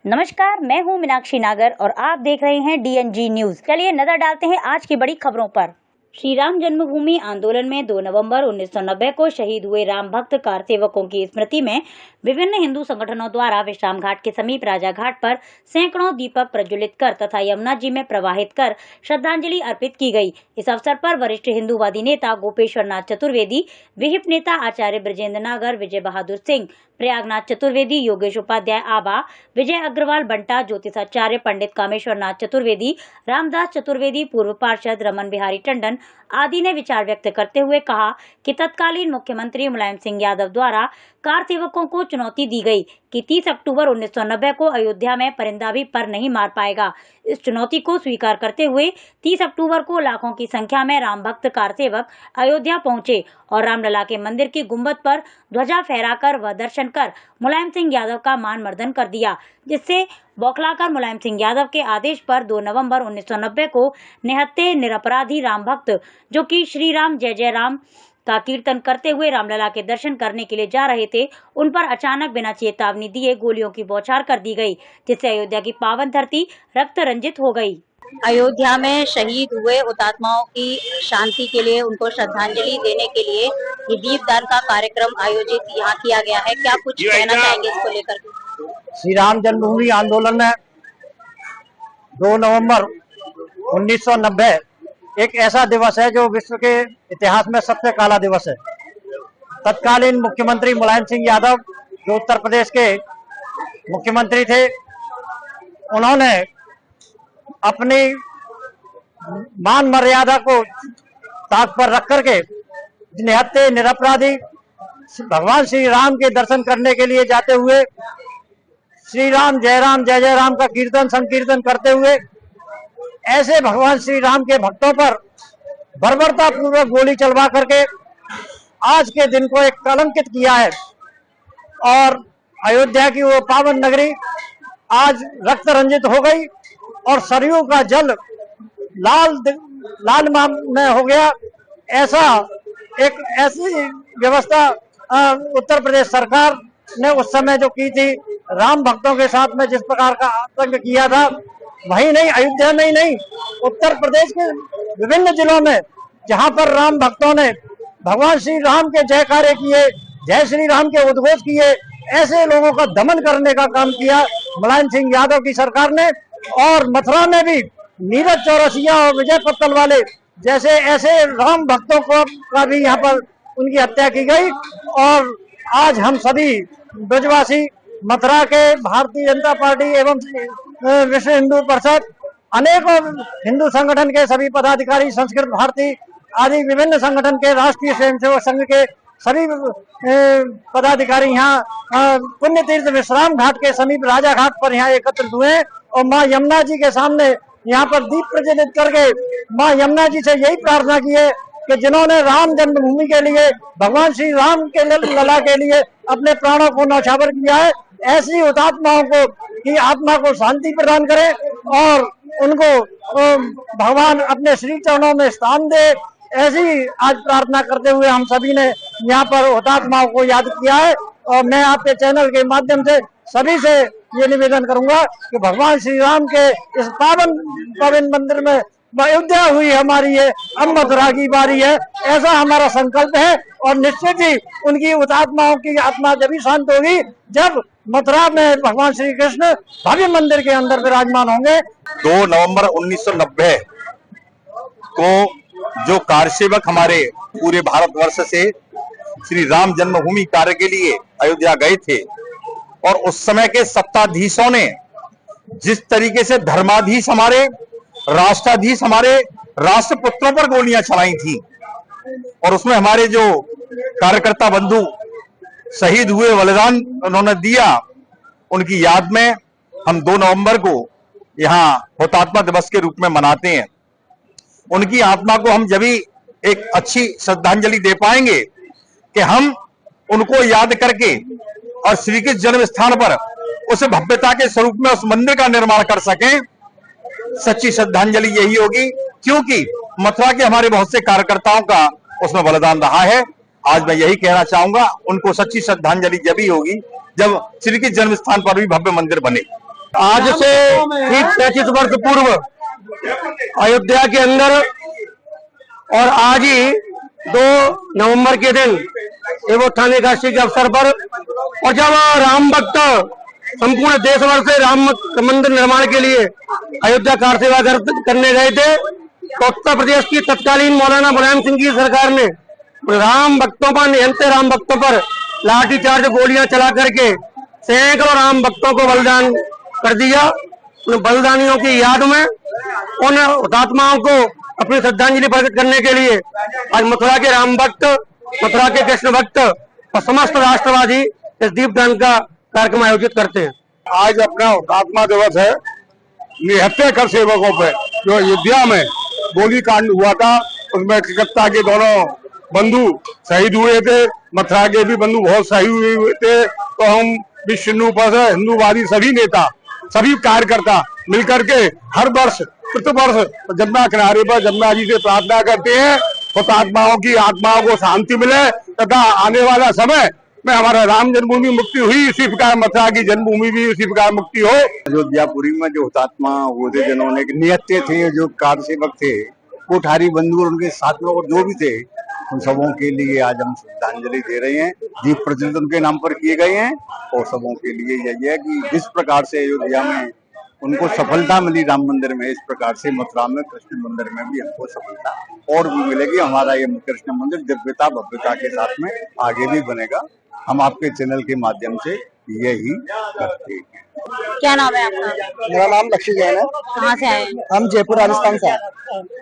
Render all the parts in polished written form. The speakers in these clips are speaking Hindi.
नमस्कार, मैं हूं मीनाक्षी नागर और आप देख रहे हैं DNG न्यूज। चलिए नजर डालते हैं आज की बड़ी खबरों पर। श्री राम जन्मभूमि आंदोलन में 2 नवंबर 1990 को शहीद हुए राम भक्त कार सेवकों की स्मृति में विभिन्न हिंदू संगठनों द्वारा विश्राम घाट के समीप राजा घाट पर सैकड़ों दीपक प्रज्वलित कर तथा यमुना जी में प्रवाहित कर श्रद्धांजलि अर्पित की गई। इस अवसर पर वरिष्ठ हिंदूवादी नेता गोपेश्वर नाथ चतुर्वेदी, विहिप नेता आचार्य ब्रजेंद्र नागर, विजय बहादुर सिंह, प्रयागनाथ चतुर्वेदी, योगेश उपाध्याय आबा, विजय अग्रवाल बंटा, ज्योतिषाचार्य पंडित कामेश्वर नाथ चतुर्वेदी, रामदास चतुर्वेदी, पूर्व पार्षद रमन बिहारी टंडन आदि ने विचार व्यक्त करते हुए कहा कि तत्कालीन मुख्यमंत्री मुलायम सिंह यादव द्वारा कार सेवकों को चुनौती दी गई कि 30 अक्टूबर 1990 को अयोध्या में परिंदा भी पर नहीं मार पाएगा। इस चुनौती को स्वीकार करते हुए 30 अक्टूबर को लाखों की संख्या में राम भक्त कार सेवक अयोध्या पहुंचे और रामलला के मंदिर की गुंबद पर ध्वजा फहराकर व दर्शन कर मुलायम सिंह यादव का मान मर्दन कर दिया, जिससे बौखलाकर मुलायम सिंह यादव के आदेश पर 2 नवंबर 1990 को निहत्थे निरपराधी राम भक्त जो कि श्री राम जय जय राम का कीर्तन करते हुए रामलला के दर्शन करने के लिए जा रहे थे, उन पर अचानक बिना चेतावनी दिए गोलियों की बौछार कर दी गई, जिससे अयोध्या की पावन धरती रक्त रंजित हो गई। अयोध्या में शहीद हुए हुतात्माओं की शांति के लिए, उनको श्रद्धांजलि देने के लिए ये दीपदान का कार्यक्रम आयोजित यहाँ किया गया है। क्या कुछ कहना चाहेंगे इसको लेकर? श्री राम जन्मभूमि आंदोलन में 2 नवंबर 1990 एक ऐसा दिवस है जो विश्व के इतिहास में सबसे काला दिवस है। तत्कालीन मुख्यमंत्री मुलायम सिंह यादव जो उत्तर प्रदेश के मुख्यमंत्री थे, उन्होंने अपनी मान मर्यादा को ताक पर रख करके निहत्थे निरपराधी भगवान श्री राम के दर्शन करने के लिए जाते हुए श्री राम जय जय राम का कीर्तन संकीर्तन करते हुए ऐसे भगवान श्री राम के भक्तों पर बर्बरता पूर्वक गोली चलवा करके आज के दिन को एक कलंकित किया है और अयोध्या की वो पावन नगरी आज रक्त रंजित हो गई और सरयू का जल लाल में हो गया। ऐसी व्यवस्था उत्तर प्रदेश सरकार ने उस समय जो की थी, राम भक्तों के साथ में जिस प्रकार का आतंक किया था, वही नहीं अयोध्या में ही नहीं, उत्तर प्रदेश के विभिन्न जिलों में जहां पर राम भक्तों ने भगवान श्री राम के जयकारे किए, जय श्री राम के उद्घोष किए, ऐसे लोगों का दमन करने का काम किया मुलायम सिंह यादव की सरकार ने। और मथुरा में भी नीरज चौरसिया और विजय पत्तल वाले जैसे ऐसे राम भक्तों का भी यहाँ पर उनकी हत्या की गई। और आज हम सभी ब्रजवासी मथुरा के भारतीय जनता पार्टी एवं विश्व हिंदू परिषद, अनेकों हिंदू संगठन के सभी पदाधिकारी, संस्कृत भारती आदि विभिन्न संगठन के, राष्ट्रीय स्वयंसेवक संघ के सभी पदाधिकारी यहाँ पुण्य तीर्थ विश्राम घाट के समीप राजा घाट पर यहाँ एकत्रित हुए और माँ यमुना जी के सामने यहाँ पर दीप प्रज्वलित करके माँ यमुना जी से यही प्रार्थना की है कि जिन्होंने राम जन्मभूमि के लिए, भगवान श्री राम के लला के लिए अपने प्राणों को न्यौछावर किया है, ऐसी हुतात्माओं को की आत्मा को शांति प्रदान करे और उनको भगवान अपने श्री चरणों में स्थान दे। ऐसी आज प्रार्थना करते हुए हम सभी ने यहाँ पर हुतात्माओं को याद किया है। और मैं आपके चैनल के माध्यम से सभी से ये निवेदन करूंगा कि भगवान श्री राम के इस पावन मंदिर में अयोध्या हुई हमारी है, अब मथुरा की बारी है, ऐसा हमारा संकल्प है। और निश्चित ही उनकी हुतात्माओं की आत्मा जब ही शांत होगी जब मथुरा में भगवान श्री कृष्ण भव्य मंदिर के अंदर विराजमान होंगे। 2 नवंबर 1990 को जो कारसेवक हमारे पूरे भारतवर्ष से श्री राम जन्मभूमि कार्य के लिए अयोध्या गए थे और उस समय के सत्ताधीशों ने जिस तरीके से धर्माधीश हमारे, राष्ट्राधीश हमारे राष्ट्रपुत्रों पर गोलियां चलाई थी और उसमें हमारे जो कार्यकर्ता बंधु शहीद हुए, बलिदान उन्होंने दिया, उनकी याद में हम 2 नवंबर को यहाँ हुतात्मा दिवस के रूप में मनाते हैं। उनकी आत्मा को हम जब भी एक अच्छी श्रद्धांजलि दे पाएंगे कि हम उनको याद करके और श्री कृष्ण जन्म स्थान पर उस भव्यता के स्वरूप में उस मंदिर का निर्माण कर सकें। सच्ची श्रद्धांजलि यही होगी, क्योंकि मथुरा के हमारे बहुत से कार्यकर्ताओं का उसमें बलिदान रहा है। आज मैं यही कहना चाहूंगा, उनको सच्ची श्रद्धांजलि जब ही होगी जब श्री कृष्ण जन्म स्थान पर भी भव्य मंदिर बने। आज से ठीक 35 वर्ष पूर्व अयोध्या के अंदर और आज ही 2 नवंबर के दिन देवोत्थान एकादशी के अवसर पर और जब राम भक्त संपूर्ण देश भर से राम मंदिर निर्माण के लिए अयोध्या कार सेवा करने गए थे, तो उत्तर प्रदेश की तत्कालीन मौलाना मुलायम सिंह की सरकार ने राम भक्तों पर, निहत्थे राम भक्तों पर लाठीचार्ज गोलियां चला करके सैकड़ों राम भक्तों को बलिदान कर दिया। उन बलिदानियों की याद में, उन हुतात्माओं को अपनी श्रद्धांजलि प्रकट करने के लिए आज मथुरा के राम भक्त, मथुरा के कृष्ण भक्त और समस्त राष्ट्रवादी इस दीपदान का कार्यक्रम आयोजित करते हैं। आज अपना हुतात्मा दिवस है। निहत्थे कर सेवकों पे जो अयोध्या में गोली कांड हुआ था, उसमें कलकत्ता के दोनों बंधु शहीद हुए थे, मथुरा के भी बंधु बहुत शहीद हुए थे। तो हम विश्व हिंदू परिषद, हिंदूवादी सभी नेता, सभी कार्यकर्ता मिलकर के हर वर्ष प्रतिवर्ष जमुना किनारे पर जमुना जी से प्रार्थना करते हैं हुतात्माओं की आत्माओं को शांति मिले तथा आने वाला समय में हमारा राम जन्मभूमि मुक्ति हुई, इसी प्रकार मथुरा की जन्मभूमि भी इसी प्रकार मुक्ति हो। अयोध्यापुरी में जो हुतात्मा हुए थे, जिन्होंने निहत्थे थे, जो कार सेवक थे, कोठारी बंधु उनके साथ में और जो भी थे, उन सबों के लिए आज हम श्रद्धांजलि दे रहे हैं। दीप प्रज्वलित उनके नाम पर किए गए हैं और सबों के लिए यही है कि जिस प्रकार से अयोध्या में उनको सफलता मिली राम मंदिर में, इस प्रकार से मथुरा में कृष्ण मंदिर में भी हमको सफलता और भी मिलेगी। हमारा ये कृष्ण मंदिर दिव्यता भव्यता के साथ में आगे भी बनेगा। हम आपके चैनल के माध्यम से यही करते हैं। क्या नाम है आपका? मेरा नाम लक्ष्य जैन है। कहाँ से आए हैं? हम जयपुर राजस्थान से आए।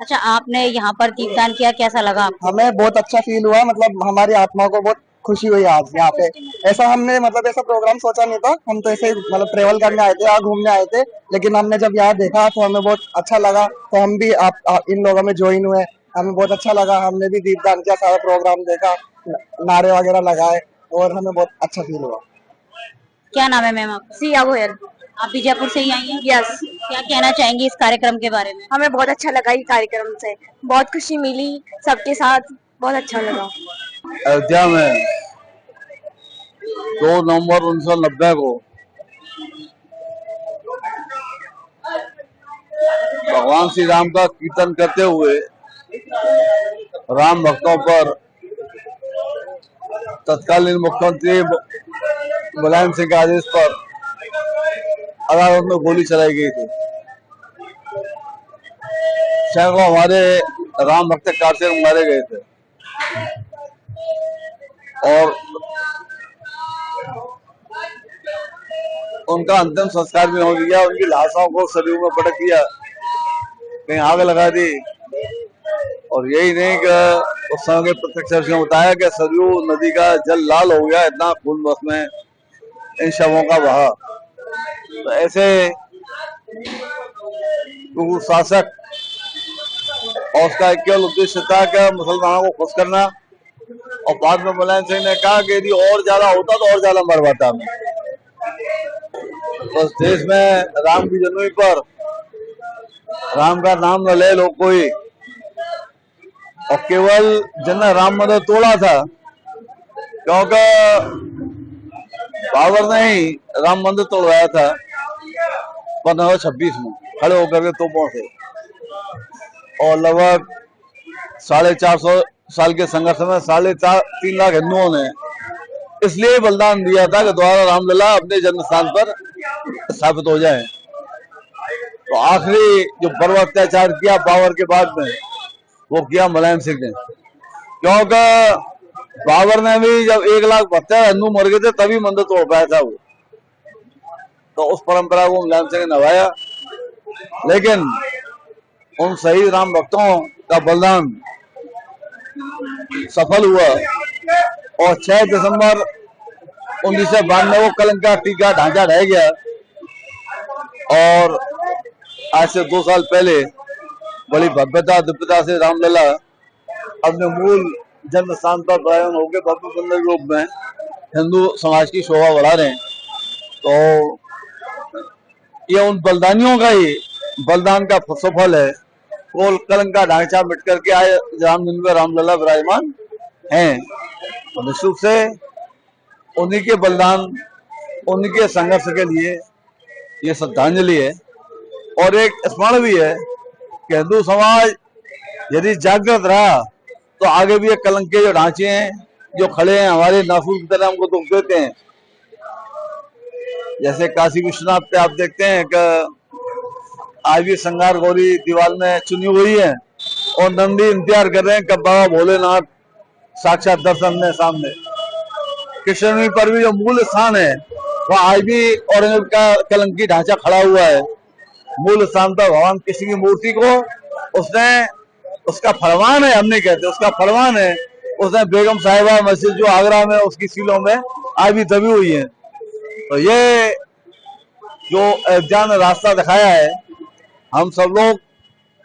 अच्छा, आपने यहाँ पर दीपदान किया, कैसा लगा आपको? हमें बहुत अच्छा फील हुआ, मतलब हमारी आत्मा को बहुत खुशी हुई आज यहाँ पे। ऐसा हमने मतलब ऐसा प्रोग्राम सोचा नहीं था, हम तो ऐसे मतलब ट्रेवल करने आए थे, यहाँ घूमने आए थे, लेकिन हमने जब यहाँ देखा तो हमें बहुत अच्छा लगा, तो हम भी आप इन लोगों में ज्वाइन हुए। हमें बहुत अच्छा लगा, हमने भी दीपदान किया, सारा प्रोग्राम देखा, नारे वगैरह लगाए और हमें बहुत अच्छा फील हुआ। क्या नाम है मैम आपका? सिया गोयल। आप भी जयपुर से ही आई हैं? यस। क्या कहना चाहेंगी इस कार्यक्रम के बारे में? हमें बहुत अच्छा लगा ये कार्यक्रम से, बहुत खुशी मिली सबके साथ, बहुत अच्छा लगा। अयोध्या में 2 नवंबर 1990 को भगवान श्री राम का कीर्तन करते हुए राम भक्तों पर तत्कालीन मुख्यमंत्री मुलायम सिंह के आदेश पर अदालत में गोली चलाई गई थी। सैकड़ों हमारे राम भक्त कार से मारे गए थे और उनका अंतिम संस्कार भी हो गया। उनकी लाशों को सरयू में पटक दिया, कहीं आग लगा दी। और यही नहीं कि उस समय के प्रत्यक्षदर्शियों ने बताया कि सरयू नदी का जल लाल हो गया, इतना खून बस में इन शवों का बहा। तो ऐसे शासक और उसका केवल उद्देश्य था कि मुसलमानों को खुश करना। और बाद में मुलायम सिंह ने कहा कि यदि और ज्यादा होता तो और ज्यादा मरवाता हमें। तो देश में राम की जन्मभूमि पर राम का नाम न ले लो कोई, और केवल जिन्होंने राम मंदिर तोड़ा था, क्योंकि बाबर ने ही राम मंदिर तोड़वाया था 1526 में खड़े होकर के तोपों से। और लगभग 450 साल के संघर्ष में 3.5 लाख हिंदुओं ने इसलिए बलिदान दिया था कि द्वारा रामलला अपने जन्म स्थान पर स्थापित हो जाए। तो आखिरी जो बर्बर अत्याचार किया बाबर के बाद में, वो किया मुलायम सिंह ने, क्योंकि बाबर ने भी जब 1,72,000 हिंदू मर गए थे तभी मंदिर तोड़ पाया था वो। तो उस परंपरा को मुलायम सिंह ने निभाया, लेकिन उन शहीद राम भक्तों का बलिदान सफल हुआ। और 6 दिसंबर 1992 को कलंका टीका ढांचा ढह गया और आज से 2 साल पहले बड़ी भव्यता दिव्यता से रामलला अपने मूल जन्म स्थान पर प्रयाण होकर भव्य मंदिर के रूप में हिंदू समाज की शोभा बढ़ा रहे हैं। तो ये उन बलिदानियों का ही बलिदान का सफल है। कोल कलंका ढांचा मिट करके आए रामजन्म में रामलला विराजमान हैं। निश्चित रूप से उन्हीं के बलिदान, उन्हीं के संघर्ष के लिए ये श्रद्धांजलि है और एक स्मरण भी है कि हिंदू समाज यदि जागृत रहा तो आगे भी ये कलंक के जो ढांचे हैं जो खड़े हैं हमारे नासूर की तरह हमको दुख देते हैं। जैसे काशी विश्वनाथ पे आप देखते हैं कि आज भी संगार गौरी दीवार में चुनी हुई है और नंदी इंतजार कर रहे हैं कब बाबा भोलेनाथ साक्षात दर्शन में सामने। कृष्णवी पर भी जो मूल स्थान है वह आज भी औरंगजेब का कलंकी ढांचा खड़ा हुआ है। मूल स्थान पर भगवान कृष्ण की मूर्ति को उसने, उसका फरमान है, हम नहीं कहते, उसका फरमान है, उसने बेगम साहिबा मस्जिद जो आगरा में उसकी सीलों में आज भी दबी हुई है। तो ये जो अयोध्या ने रास्ता दिखाया है, हम सब लोग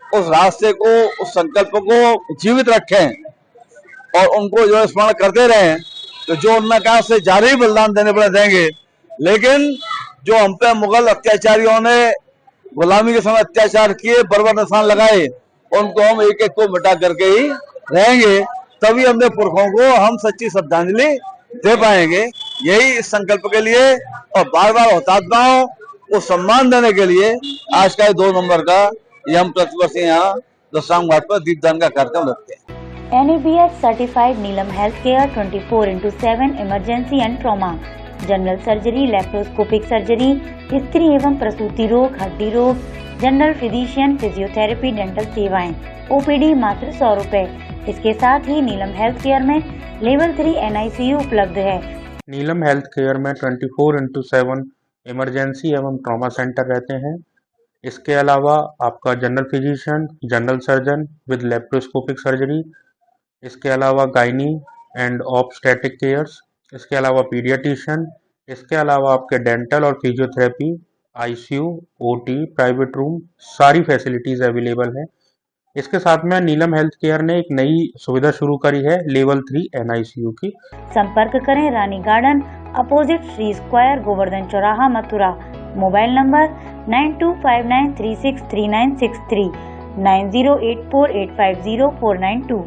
उस रास्ते को, उस संकल्प को जीवित रखें और उनको जो स्मरण करते रहें। तो जो उन्होंने कहा उससे ज्यादा ही बलिदान देने पड़े देंगे, लेकिन जो हम पे मुगल अत्याचारियों ने गुलामी के समय अत्याचार किए, बर्बर निशान लगाए, उनको हम एक एक को मिटा करके ही रहेंगे। तभी अपने पुरखों को हम सच्ची श्रद्धांजलि दे पाएंगे। यही इस संकल्प के लिए और बार बार हुतात्माओं को सम्मान देने के लिए आज का 2 नवंबर का ये हम प्रतिवर्ष यहाँ दशांग घाट पर दीपदान का कार्यक्रम रखते हैं। NABH certified Neelam health care 24/7 emergency and trauma, general surgery, laparoscopic surgery, स्त्री एवं प्रसूति रोग, हड्डी रोग, जनरल फिजिशियन, फिजियोथेरेपी, डेंटल सेवाएं, OPD मात्र 100 रुपए। इसके साथ ही नीलम हेल्थ केयर में लेवल 3 NICU उपलब्ध है। नीलम हेल्थ केयर में 24/7 इमरजेंसी एवं ट्रॉमा सेंटर रहते हैं। इसके अलावा आपका general physician, general surgeon with laparoscopic surgery, इसके अलावा गायनी एंड ऑब्स्टेटिक केयर्स, इसके अलावा पीडियाट्रिशियन, इसके अलावा आपके डेंटल और physiotherapy, ICU, OT, private room, सारी फैसिलिटीज अवेलेबल है। इसके साथ में नीलम हेल्थ केयर ने एक नई सुविधा शुरू करी है लेवल 3 NICU की। संपर्क करें Rani garden opposite Shri square, Govardhan चौराहा, मथुरा। Mobile number 9259363963, 9084850492।